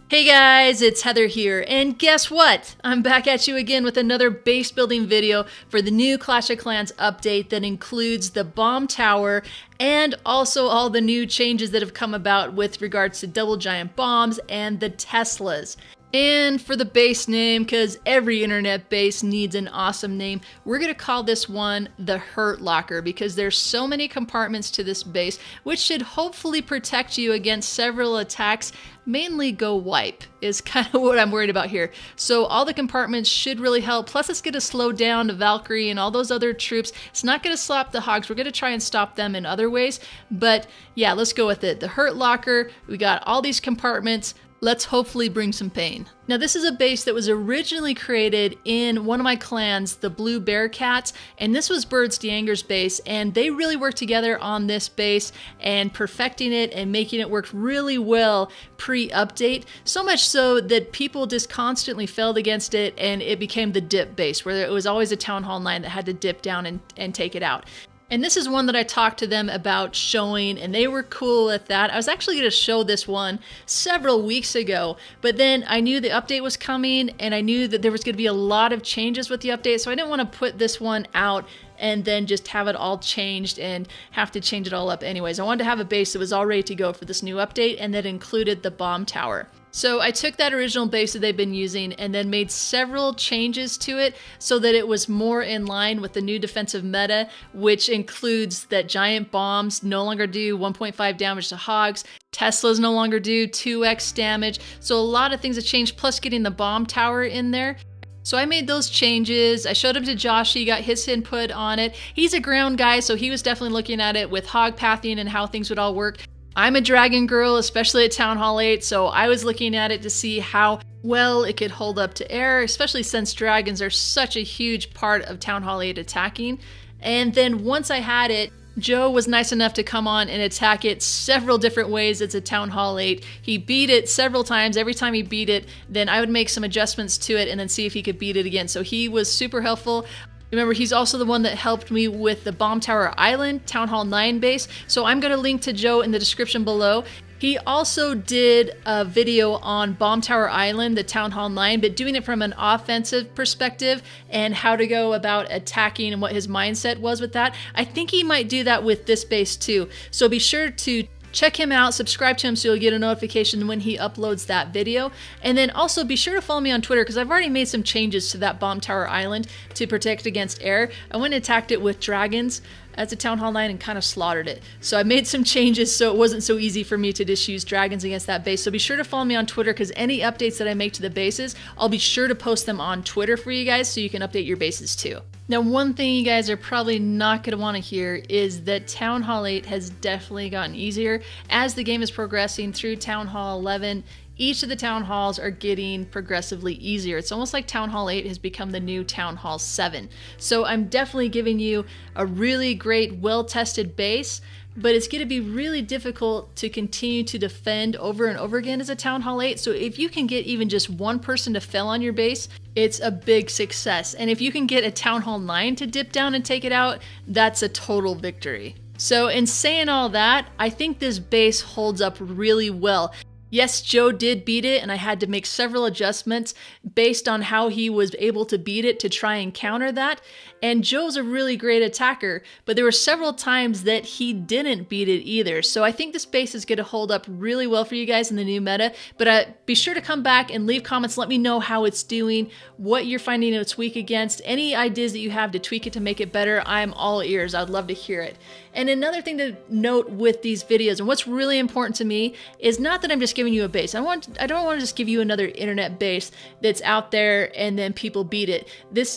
Hey guys, it's Heather here, and guess what? I'm back at you again with another base building video for the new Clash of Clans update that includes the bomb tower and also all the new changes that have come about with regards to double giant bombs and the Teslas. And for the base name, because every internet base needs an awesome name, we're going to call this one the Hurt Locker because there's so many compartments to this base, which should hopefully protect you against several attacks, mainly go wipe is kind of what I'm worried about here. So all the compartments should really help. Plus it's going to slow down the Valkyrie and all those other troops. It's not going to stop the Hogs. We're going to try and stop them in other ways. But yeah, let's go with it. The Hurt Locker, we got all these compartments. Let's hopefully bring some pain. Now this is a base that was originally created in one of my clans, the Blue Bearcats, and this was Birds D'Anger's base, and they really worked together on this base and perfecting it and making it work really well pre-update, so much so that people just constantly failed against it and it became the dip base, where it was always a Town Hall 9 that had to dip down and take it out. And this is one that I talked to them about showing, and they were cool with that. I was actually going to show this one several weeks ago, but then I knew the update was coming, and I knew that there was going to be a lot of changes with the update, so I didn't want to put this one out and then just have it all changed and have to change it all up anyways. I wanted to have a base that was all ready to go for this new update, and that included the bomb tower. So I took that original base that they've been using and then made several changes to it so that it was more in line with the new defensive meta, which includes that giant bombs no longer do 1.5 damage to Hogs, Teslas no longer do 2x damage, so a lot of things have changed, plus getting the bomb tower in there. So I made those changes. I showed them to Josh. He got his input on it. He's a ground guy, so he was definitely looking at it with hog pathing and how things would all work. I'm a dragon girl, especially at Town Hall 8, so I was looking at it to see how well it could hold up to air, especially since dragons are such a huge part of Town Hall 8 attacking. And then once I had it, Joe was nice enough to come on and attack it several different ways. It's a Town Hall 8. He beat it several times. Every time he beat it, then I would make some adjustments to it and then see if he could beat it again. So he was super helpful. Remember, he's also the one that helped me with the Bomb Tower Island Town Hall 9 base. So I'm going to link to Joe in the description below. He also did a video on Bomb Tower Island, the Town Hall 9, but doing it from an offensive perspective and how to go about attacking and what his mindset was with that. I think he might do that with this base too. So be sure to check him out, subscribe to him so you'll get a notification when he uploads that video. And then also be sure to follow me on Twitter because I've already made some changes to that Bomb Tower Island to protect against air. I went and attacked it with dragons as a Town Hall 9 and kind of slaughtered it. So I made some changes so it wasn't so easy for me to just use dragons against that base. So be sure to follow me on Twitter because any updates that I make to the bases, I'll be sure to post them on Twitter for you guys so you can update your bases too. Now, one thing you guys are probably not going to want to hear is that Town Hall 8 has definitely gotten easier. As the game is progressing through Town Hall 11, each of the Town Halls are getting progressively easier. It's almost like Town Hall 8 has become the new Town Hall 7. So I'm definitely giving you a really great, well-tested base, but it's going to be really difficult to continue to defend over and over again as a Town Hall 8. So if you can get even just one person to fail on your base, it's a big success. And if you can get a Town Hall 9 to dip down and take it out, that's a total victory. So in saying all that, I think this base holds up really well. Yes, Joe did beat it, and I had to make several adjustments based on how he was able to beat it to try and counter that. And Joe's a really great attacker, but there were several times that he didn't beat it either. So I think this base is going to hold up really well for you guys in the new meta. But be sure to come back and leave comments. Let me know how it's doing, what you're finding it's weak against, any ideas that you have to tweak it to make it better. I'm all ears. I'd love to hear it. And another thing to note with these videos, and what's really important to me, is not that I'm just giving you a base. I don't want to just give you another internet base that's out there and then people beat it.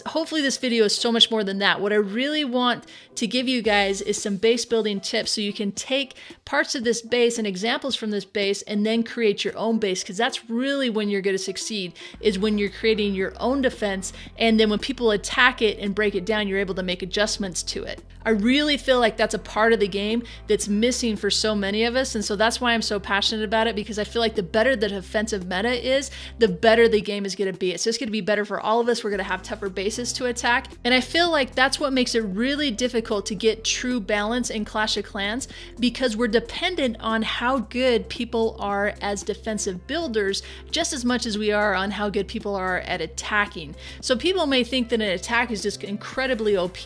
Hopefully this video is so much more than that. What I really want to give you guys is some base building tips so you can take parts of this base and examples from this base and then create your own base, because that's really when you're going to succeed, is when you're creating your own defense, and then when people attack it and break it down, you're able to make adjustments to it. I really feel like that's a part of the game that's missing for so many of us, and so that's why I'm so passionate about it, because I feel like the better the defensive meta is, the better the game is going to be. It's just going to be better for all of us. We're going to have tougher bases to attack. And I feel like that's what makes it really difficult to get true balance in Clash of Clans, because we're dependent on how good people are as defensive builders just as much as we are on how good people are at attacking. So people may think that an attack is just incredibly OP,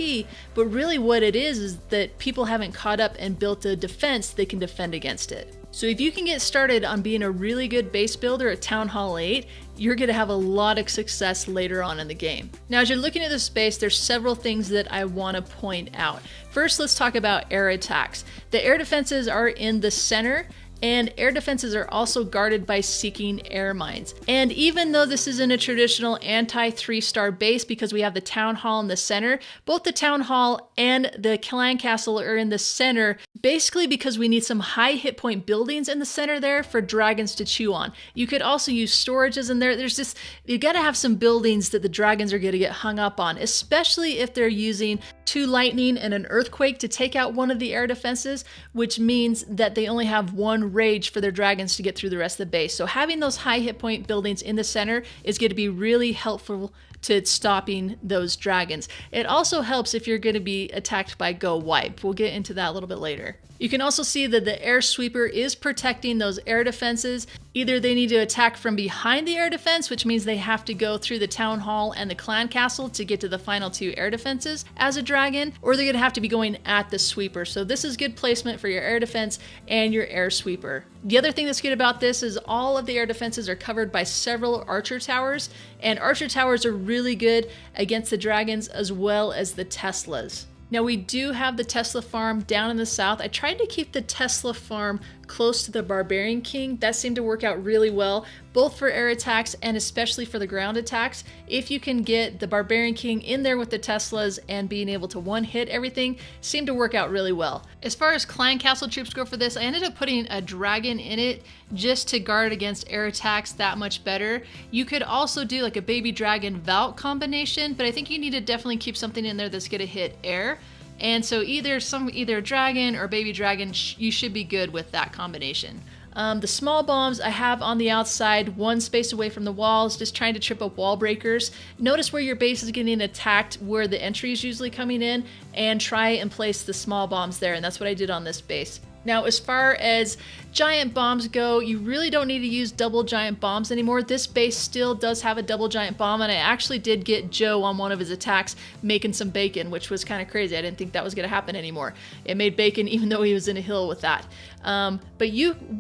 but really what it is that people haven't caught up and built a defense that can defend against it. So if you can get started on being a really good base builder at Town Hall 8, you're going to have a lot of success later on in the game. Now, as you're looking at this base, there's several things that I want to point out. First, let's talk about air attacks. The air defenses are in the center, and air defenses are also guarded by seeking air mines. And even though this isn't a traditional anti-3-star base because we have the town hall in the center, both the town hall and the clan castle are in the center, basically because we need some high hit point buildings in the center there for dragons to chew on. You could also use storages in there. There's just, you gotta have some buildings that the dragons are gonna get hung up on, especially if they're using 2 lightning and an earthquake to take out one of the air defenses, which means that they only have 1 rage for their dragons to get through the rest of the base. So having those high hit point buildings in the center is going to be really helpful to stopping those dragons. It also helps if you're going to be attacked by Go Wipe. We'll get into that a little bit later. You can also see that the air sweeper is protecting those air defenses. Either they need to attack from behind the air defense, which means they have to go through the town hall and the clan castle to get to the final 2 air defenses as a dragon, or they're going to have to be going at the sweeper. So this is good placement for your air defense and your air sweeper. The other thing that's good about this is all of the air defenses are covered by several archer towers, and archer towers are really good against the dragons as well as the Teslas. Now we do have the Tesla farm down in the south. I tried to keep the Tesla farm close to the Barbarian King. That seemed to work out really well, both for air attacks and especially for the ground attacks. If you can get the Barbarian King in there with the Teslas and being able to one-hit everything, seemed to work out really well. As far as clan castle troops go for this, I ended up putting a dragon in it just to guard against air attacks that much better. You could also do like a baby dragon Valk combination, but I think you need to definitely keep something in there that's gonna hit air. And so either dragon or baby dragon, you should be good with that combination. The small bombs I have on the outside, 1 space away from the walls, just trying to trip up wall breakers. Notice where your base is getting attacked, where the entry is usually coming in, and try and place the small bombs there, and that's what I did on this base. Now, as far as giant bombs go, you really don't need to use double giant bombs anymore. This base still does have a double giant bomb, and I actually did get Joe on one of his attacks making some bacon, which was kind of crazy. I didn't think that was going to happen anymore. It made bacon even though he was in a hill with that. But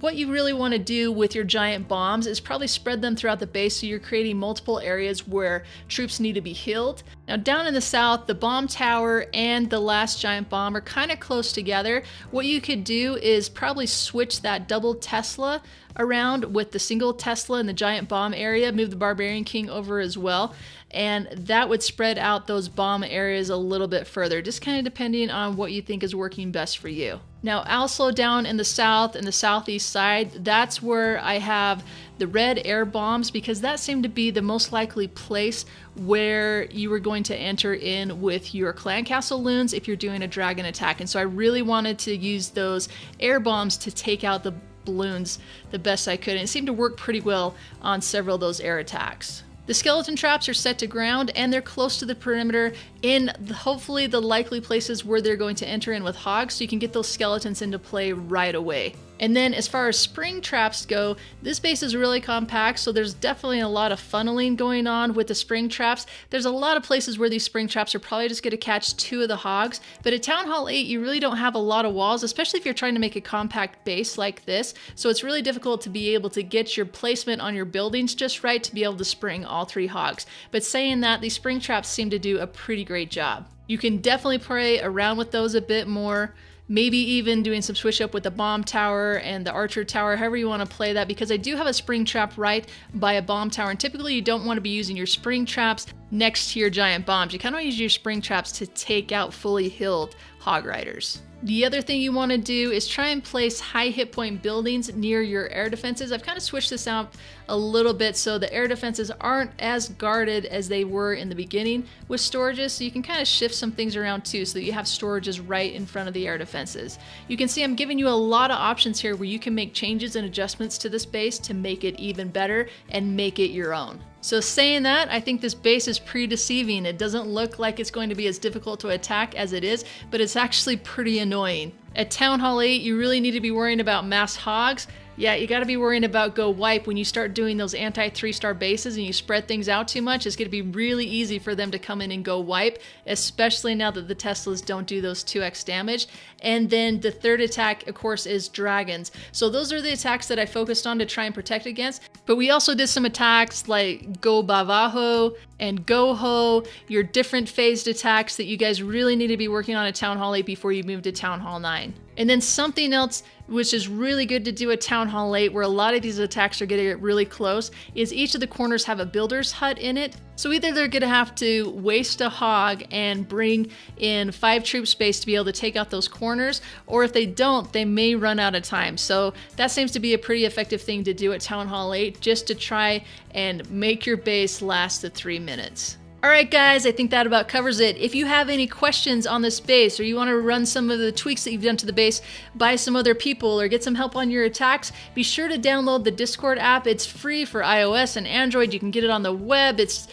what you really want to do with your giant bombs is probably spread them throughout the base so you're creating multiple areas where troops need to be healed. Now down in the south, the bomb tower and the last giant bomb are kind of close together. What you could do is probably switch that double Tesla around with the single Tesla in the giant bomb area, move the Barbarian King over as well, and that would spread out those bomb areas a little bit further, just kind of depending on what you think is working best for you. Now also down in the south and the southeast side, that's where I have the red air bombs, because that seemed to be the most likely place where you were going to enter in with your clan castle loons if you're doing a dragon attack. And so I really wanted to use those air bombs to take out the balloons the best I could, and it seemed to work pretty well on several of those air attacks. The skeleton traps are set to ground and they're close to the perimeter in hopefully the likely places where they're going to enter in with hogs, so you can get those skeletons into play right away. And then as far as spring traps go, this base is really compact, so there's definitely a lot of funneling going on with the spring traps. There's a lot of places where these spring traps are probably just going to catch 2 of the hogs, but at Town Hall 8 you really don't have a lot of walls, especially if you're trying to make a compact base like this, so it's really difficult to be able to get your placement on your buildings just right to be able to spring all 3 hogs. But saying that, these spring traps seem to do a pretty great job. You can definitely play around with those a bit more. Maybe even doing some switch up with the bomb tower and the archer tower, however you want to play that, because I do have a spring trap right by a bomb tower, and typically you don't want to be using your spring traps next to your giant bombs. You kind of want to use your spring traps to take out fully healed hog riders. The other thing you want to do is try and place high hit point buildings near your air defenses. I've kind of switched this out a little bit so the air defenses aren't as guarded as they were in the beginning with storages, so you can kind of shift some things around too so that you have storages right in front of the air defenses. You can see I'm giving you a lot of options here where you can make changes and adjustments to this base to make it even better and make it your own. So saying that, I think this base is pretty deceiving. It doesn't look like it's going to be as difficult to attack as it is, but it's actually pretty annoying. At Town Hall 8, you really need to be worrying about mass hogs. Yeah, you gotta be worrying about go wipe when you start doing those anti-3-star bases and you spread things out too much. It's gonna be really easy for them to come in and go wipe, especially now that the Teslas don't do those 2x damage. And then the third attack, of course, is dragons. So those are the attacks that I focused on to try and protect against. But we also did some attacks like Go Bavajo and Go Ho, your different phased attacks that you guys really need to be working on at Town Hall 8 before you move to Town Hall 9. And then something else which is really good to do at Town Hall 8, where a lot of these attacks are going to get really close, is each of the corners have a builder's hut in it. So either they're going to have to waste a hog and bring in 5 troop space to be able to take out those corners, or if they don't, they may run out of time. So that seems to be a pretty effective thing to do at Town Hall 8, just to try and make your base last the 3 minutes. Alright guys, I think that about covers it. If you have any questions on this base, or you want to run some of the tweaks that you've done to the base by some other people, or get some help on your attacks, be sure to download the Discord app. It's free for iOS and Android. You can get it on the web. It's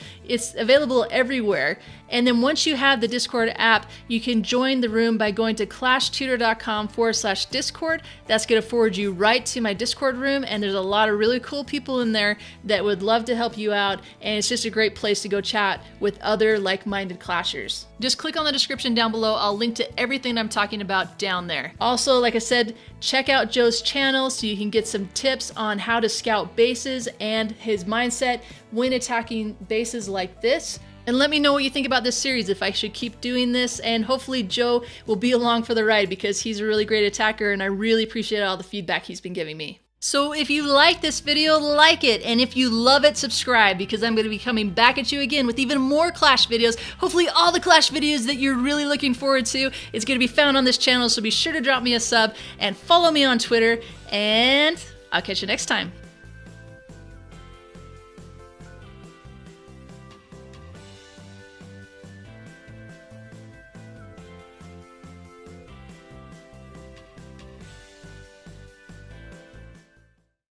available everywhere. And then once you have the Discord app, you can join the room by going to classtutor.com/Discord. That's going to forward you right to my Discord room, and there's a lot of really cool people in there that would love to help you out, and it's just a great place to go chat with other like-minded clashers. Just click on the description down below. I'll link to everything I'm talking about down there. Also, like I said, check out Joe's channel so you can get some tips on how to scout bases and his mindset when attacking bases like this. And let me know what you think about this series, if I should keep doing this, and hopefully Joe will be along for the ride because he's a really great attacker and I really appreciate all the feedback he's been giving me. So if you like this video, like it, and if you love it, subscribe, because I'm going to be coming back at you again with even more Clash videos. Hopefully all the Clash videos that you're really looking forward to is going to be found on this channel, so be sure to drop me a sub and follow me on Twitter, and I'll catch you next time.